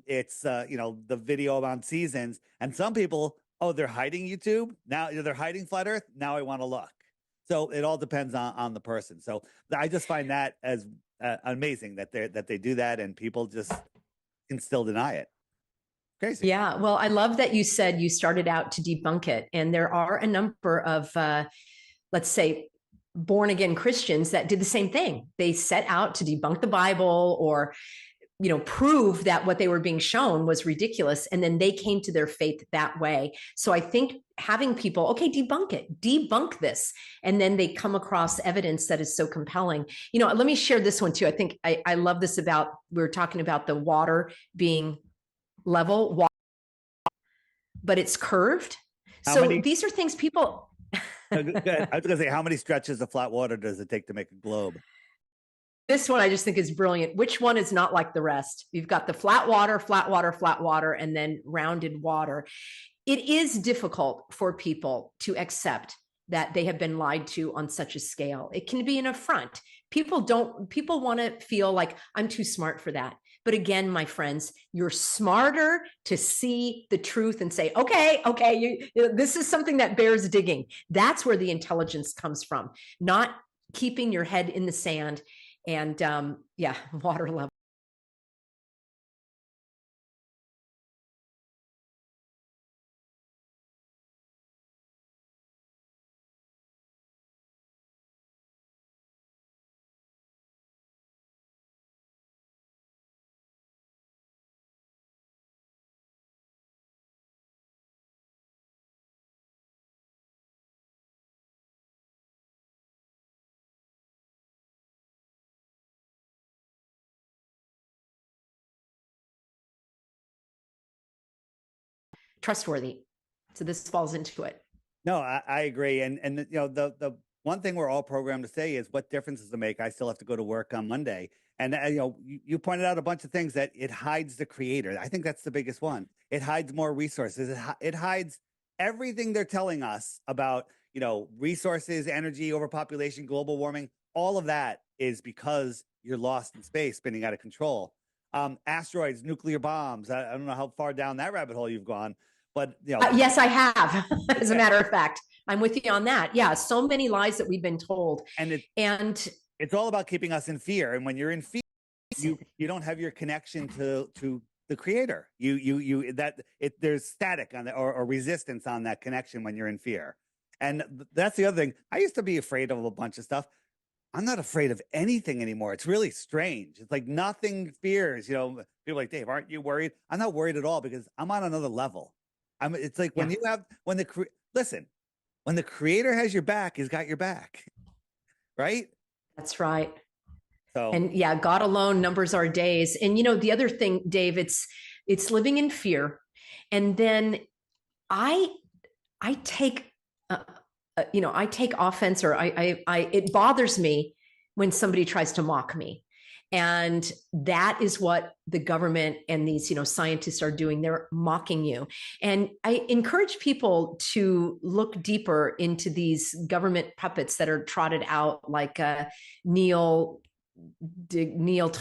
it's the video about seasons, and some people, they're hiding YouTube now, they're hiding flat Earth. Now I want to look. So it all depends on the person. So I just find that as amazing that they do that, and people just can still deny it. Crazy. Yeah. Well, I love that you said you started out to debunk it. And there are a number of, let's say, born again Christians that did the same thing. They set out to debunk the Bible or, prove that what they were being shown was ridiculous. And then they came to their faith that way. So I think having people, okay, debunk this. And then they come across evidence that is so compelling. Let me share this one too. I think I love this we were talking about the water being level, but it's curved. These are things people. I was going to say, how many stretches of flat water does it take to make a globe? This one I just think is brilliant. Which one is not like the rest? You've got the flat water, and then rounded water. It is difficult for people to accept that they have been lied to on such a scale. It can be an affront. People want to feel like I'm too smart for that. But again, my friends, you're smarter to see the truth and say, okay, this is something that bears digging. That's where the intelligence comes from, not keeping your head in the sand And yeah, water level. Trustworthy. So this falls into it. No, I agree. And you know, the one thing we're all programmed to say is, what difference does it make? I still have to go to work on Monday. And you know, you pointed out a bunch of things that it hides the creator. I think that's the biggest one. It hides more resources. It hides everything they're telling us about, you know, resources, energy, overpopulation, global warming. All of that is because you're lost in space, spinning out of control. Asteroids, nuclear bombs. I don't know how far down that rabbit hole you've gone. But you know, yes, I have. As a matter of fact, I'm with you on that. Yeah, so many lies that we've been told, and it's all about keeping us in fear. And when you're in fear, you don't have your connection to the creator. There's static on that, or resistance on that connection when you're in fear. And that's the other thing. I used to be afraid of a bunch of stuff. I'm not afraid of anything anymore. It's really strange. It's like nothing fears. You know, people are like, Dave, aren't you worried? I'm not worried at all, because I'm on another level. It's like when when the creator has your back, he's got your back, right? That's right. So, and yeah, God alone numbers our days. And you know, the other thing, Dave, it's living in fear. And then I take, you know, I take offense, or it bothers me when somebody tries to mock me. And that is what the government and these, you know, scientists are doing. They're mocking you. And I encourage people to look deeper into these government puppets that are trotted out, like Neil deGrasse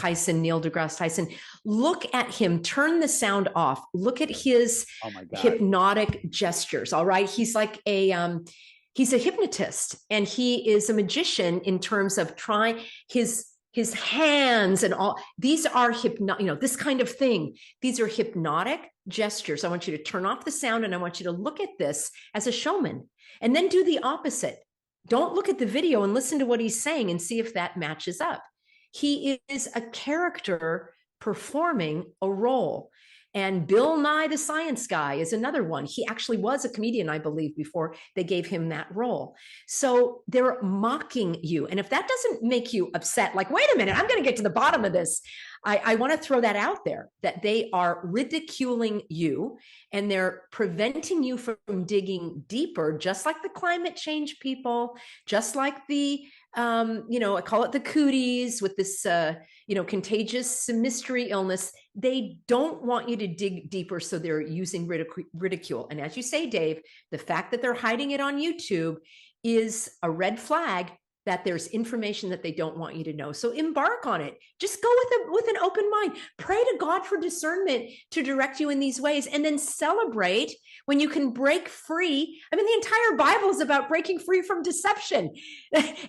Tyson. Look at him, turn the sound off. Look at his hypnotic gestures. All right. He's like he's a hypnotist, and he is a magician in terms of trying his hands and all. These are you know, this kind of thing. These are hypnotic gestures. I want you to turn off the sound, and I want you to look at this as a showman, and then do the opposite. Don't look at the video and listen to what he's saying and see if that matches up. He is a character performing a role. And Bill Nye the Science Guy is another one. He actually was a comedian, I believe, before they gave him that role. So they're mocking you. And if that doesn't make you upset, like, wait a minute, I'm going to get to the bottom of this. I want to throw that out there, that they are ridiculing you, and they're preventing you from digging deeper, just like the climate change people, just like the, you know, I call it the cooties with this, you know, contagious mystery illness. They don't want you to dig deeper, so they're using ridicule. And as you say, Dave, the fact that they're hiding it on YouTube is a red flag that there's information that they don't want you to know. So embark on it. Just go with an open mind. Pray to God for discernment to direct you in these ways, and then celebrate when you can break free. I mean, the entire Bible is about breaking free from deception.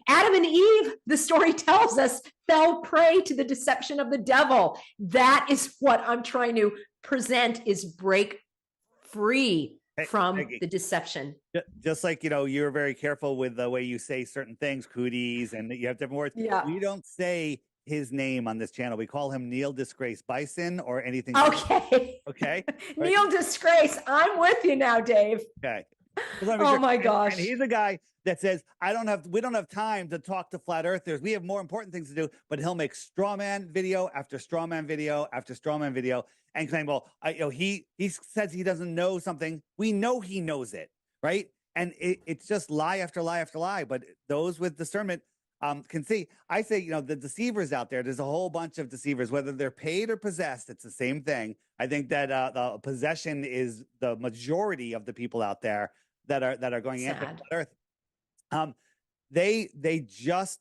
Adam and Eve, the story tells us, fell prey to the deception of the devil. That is what I'm trying to present, is break free from the deception. Just like, you know, you're very careful with the way you say certain things, cooties, and you have different words. Yeah. We don't say his name on this channel. We call him Neil Disgrace Bison or anything. Okay. Okay. Neil Disgrace. I'm with you now, Dave. Okay. Oh my gosh. And he's a guy that says, we don't have time to talk to flat earthers. We have more important things to do. But he'll make straw man video after straw man video after straw man video and claim, well, you know, he says he doesn't know something. We know he knows it, right? And it's just lie after lie after lie. But those with discernment can see. I say, you know, the deceivers out there, there's a whole bunch of deceivers, whether they're paid or possessed. It's the same thing. I think that the possession is the majority of the people out there that are going after flat earth. They just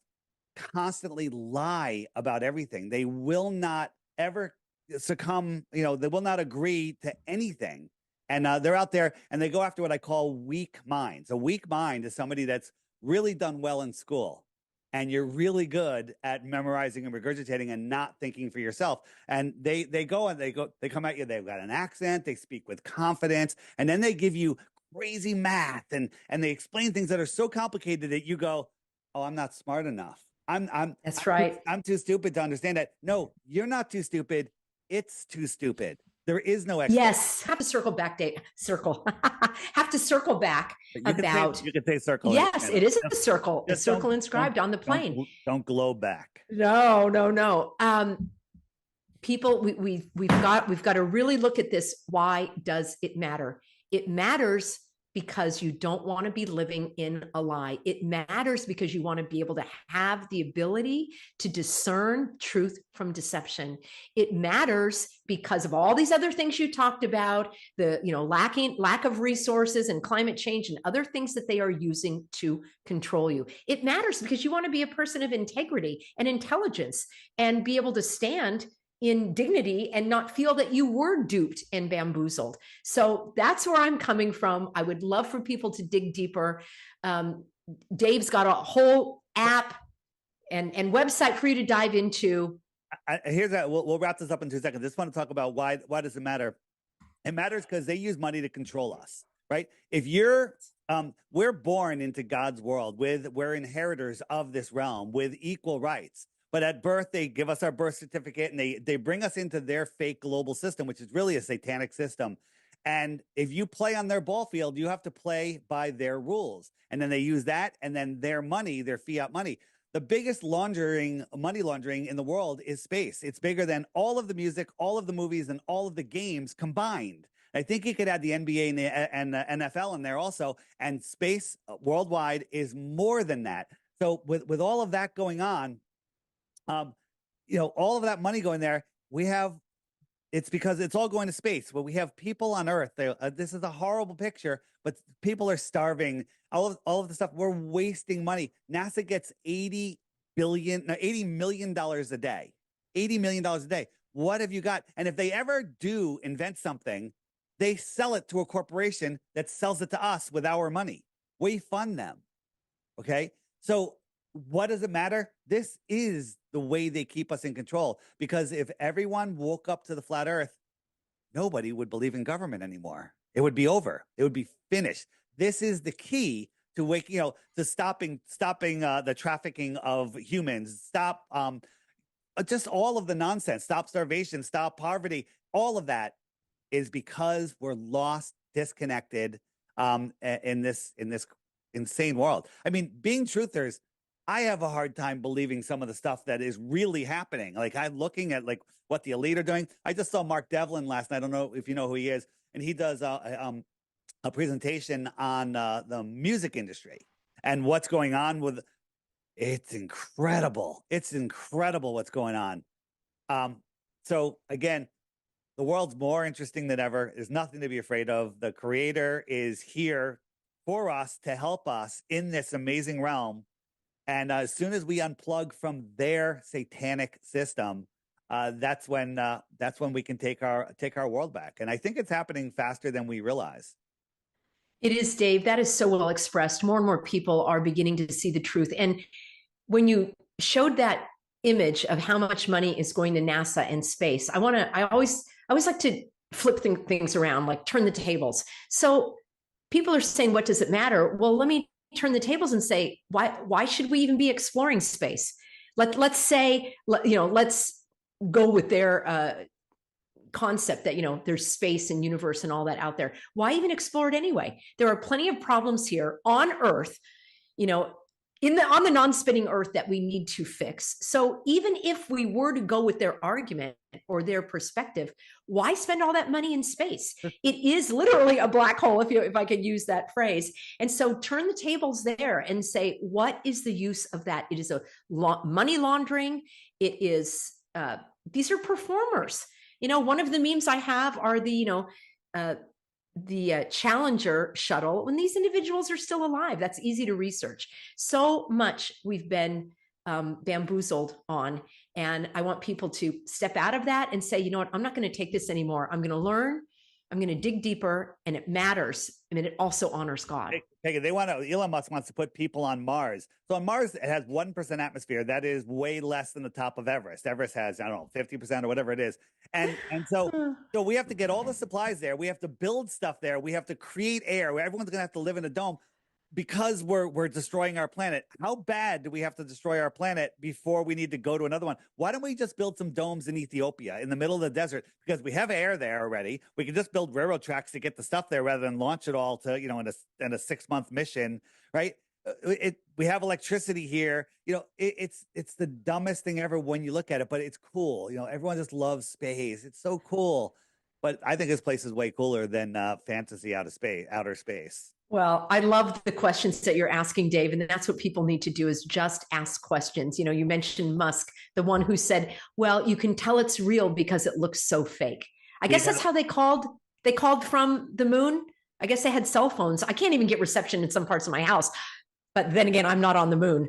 constantly lie about everything. They will not ever succumb. You know, they will not agree to anything. And they're out there and they go after what I call weak minds. A weak mind is somebody that's really done well in school, and you're really good at memorizing and regurgitating and not thinking for yourself. And they come at you, they've got an accent, they speak with confidence, and then they give you crazy math and they explain things that are so complicated that you go, oh, I'm not smart enough. That's right. I'm too stupid to understand that. No, you're not too stupid. It's too stupid. There is no explanation. Yes, have to circle back, Dave. Circle. Have to circle back about. You could say circle. Yes, it is a circle. A circle inscribed on the plane. Don't glow back. No. People, we've got to really look at this. Why does it matter? It matters because you don't want to be living in a lie. It matters because you want to be able to have the ability to discern truth from deception. It matters because of all these other things you talked about, the lack of resources and climate change and other things that they are using to control you. It matters because you want to be a person of integrity and intelligence and be able to stand in dignity and not feel that you were duped and bamboozled. So that's where I'm coming from. I would love for people to dig deeper. Dave's got a whole app and website for you to dive into. Here's that. We'll wrap this up in 2 seconds. I just want to talk about why does it matter? It matters because they use money to control us, right? If you're, we're born into God's world we're inheritors of this realm with equal rights. But at birth, they give us our birth certificate and they bring us into their fake global system, which is really a satanic system. And if you play on their ball field, you have to play by their rules. And then they use that and then their money, their fiat money. The biggest money laundering in the world is space. It's bigger than all of the music, all of the movies, and all of the games combined. I think you could add the NBA and the NFL in there also. And space worldwide is more than that. So with all of that going on, all of that money going there, it's because it's all going to space. Well, we have people on Earth. This is a horrible picture, but people are starving. All of the stuff, we're wasting money. NASA gets $80 million a day. $80 million a day. What have you got? And if they ever do invent something, they sell it to a corporation that sells it to us with our money. We fund them. Okay. So what does it matter? This is the way they keep us in control. Because if everyone woke up to the flat earth, nobody would believe in government anymore. It would be over. It would be finished. This is the key to to stopping the trafficking of humans. Stop just all of the nonsense. Stop starvation. Stop poverty. All of that is because we're lost, disconnected in this insane world. I mean, being truthers, I have a hard time believing some of the stuff that is really happening. Like I'm looking at what the elite are doing. I just saw Mark Devlin last night. I don't know if you know who he is, and he does a presentation on the music industry and what's going on with. It's incredible. It's incredible what's going on. So again, the world's more interesting than ever. There's nothing to be afraid of. The Creator is here for us to help us in this amazing realm. And as soon as we unplug from their satanic system, that's when we can take our world back. And I think it's happening faster than we realize. It is, Dave. That is so well expressed. More and more people are beginning to see the truth. And when you showed that image of how much money is going to NASA and space, I always like to flip things around, like turn the tables. So people are saying, what does it matter? Well, let me turn the tables and say, why should we even be exploring space? Let's say, let's go with their concept that, there's space and universe and all that out there. Why even explore it anyway? There are plenty of problems here on Earth, on the non-spinning Earth that we need to fix. So even if we were to go with their argument or their perspective, why spend all that money in space? It is literally a black hole, if I could use that phrase. And so turn the tables there and say, what is the use of that? It is money laundering. It is, these are performers. One of the memes I have are the Challenger shuttle when these individuals are still alive. That's easy to research. So much we've been bamboozled on. And I want people to step out of that and say, you know what, I'm not going to take this anymore. I'm going to learn. I'm going to dig deeper, and it matters. I mean, it also honors God. Peggy, Elon Musk wants to put people on Mars. So on Mars, it has 1% atmosphere. That is way less than the top of Everest. Everest has, I don't know, 50% or whatever it is. And so we have to get all the supplies there. We have to build stuff there. We have to create air. Everyone's going to have to live in a dome because we're destroying our planet. How bad do we have to destroy our planet before we need to go to another one? Why don't we just build some domes in Ethiopia in the middle of the desert? Because we have air there already. We can just build railroad tracks to get the stuff there rather than launch it all to, in a 6-month mission, right? We have electricity here. It's the dumbest thing ever when you look at it, but it's cool. Everyone just loves space. It's so cool. But I think this place is way cooler than fantasy outer space. Well, I love the questions that you're asking, Dave, and that's what people need to do is just ask questions. You mentioned Musk, the one who said, well, you can tell it's real because it looks so fake. I guess that's how they called from the moon. I guess they had cell phones. I can't even get reception in some parts of my house. But then again, I'm not on the moon.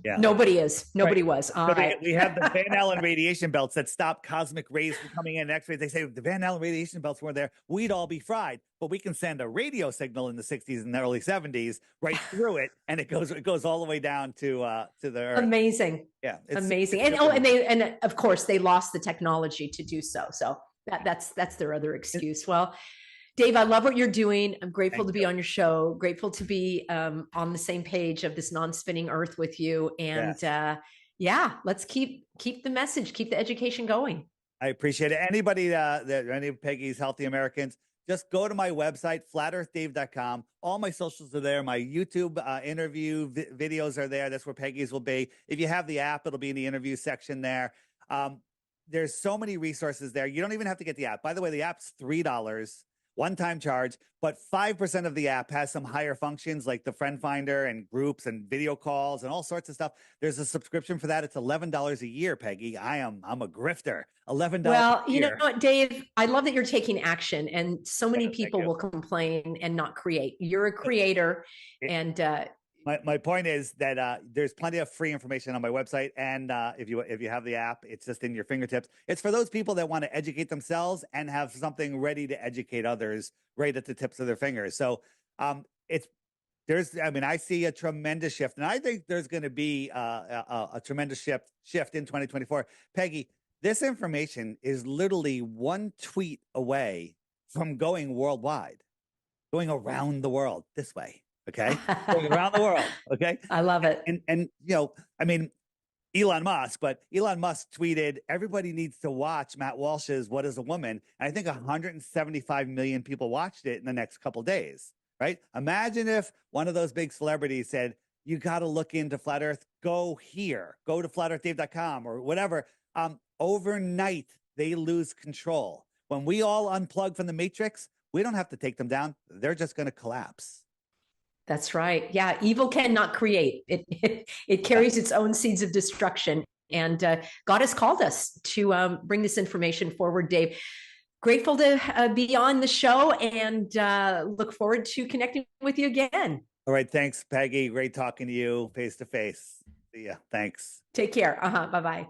Yeah. Nobody is. Nobody was. All right. We have the Van Allen radiation belts that stop cosmic rays from coming in. X-rays. They say if the Van Allen radiation belts weren't there, we'd all be fried. But we can send a radio signal in the 60s and the early 70s right through it, and it goes all the way down to the Earth. Amazing. Yeah, amazing. And of course they lost the technology to do so. So that's their other excuse. Well, Dave, I love what you're doing. I'm grateful to be on your show, grateful to be on the same page of this non-spinning earth with you. And let's keep the message, keep the education going. I appreciate it. Anybody any of Peggy's Healthy Americans, just go to my website, flatearthdave.com. All my socials are there. My YouTube interview videos are there. That's where Peggy's will be. If you have the app, it'll be in the interview section there. There's so many resources there. You don't even have to get the app. By the way, the app's $3. One-time charge, but 5% of the app has some higher functions like the friend finder and groups and video calls and all sorts of stuff. There's a subscription for that. It's $11 a year, Peggy. I'm a grifter. $11 well, a year. You know what, Dave? I love that you're taking action, and so many people will complain and not create. You're a creator, and my point is that there's plenty of free information on my website, and if you have the app, it's just in your fingertips. It's for those people that want to educate themselves and have something ready to educate others right at the tips of their fingers. So I see a tremendous shift, and I think there's going to be a tremendous shift in 2024. Peggy, this information is literally one tweet away from going worldwide, going around the world this way. Okay. Going around the world. Okay. I love it. And Elon Musk, but Elon Musk tweeted, everybody needs to watch Matt Walsh's What is a Woman? And I think 175 million people watched it in the next couple of days, right? Imagine if one of those big celebrities said, you got to look into Flat Earth, go here, go to flatearthdave.com or whatever. Overnight, they lose control. When we all unplug from the matrix, we don't have to take them down. They're just going to collapse. That's right. Yeah. Evil cannot create. It carries its own seeds of destruction. And God has called us to bring this information forward, Dave. Grateful to be on the show, and look forward to connecting with you again. All right. Thanks, Peggy. Great talking to you face to face. See ya. Thanks. Take care. Bye-bye.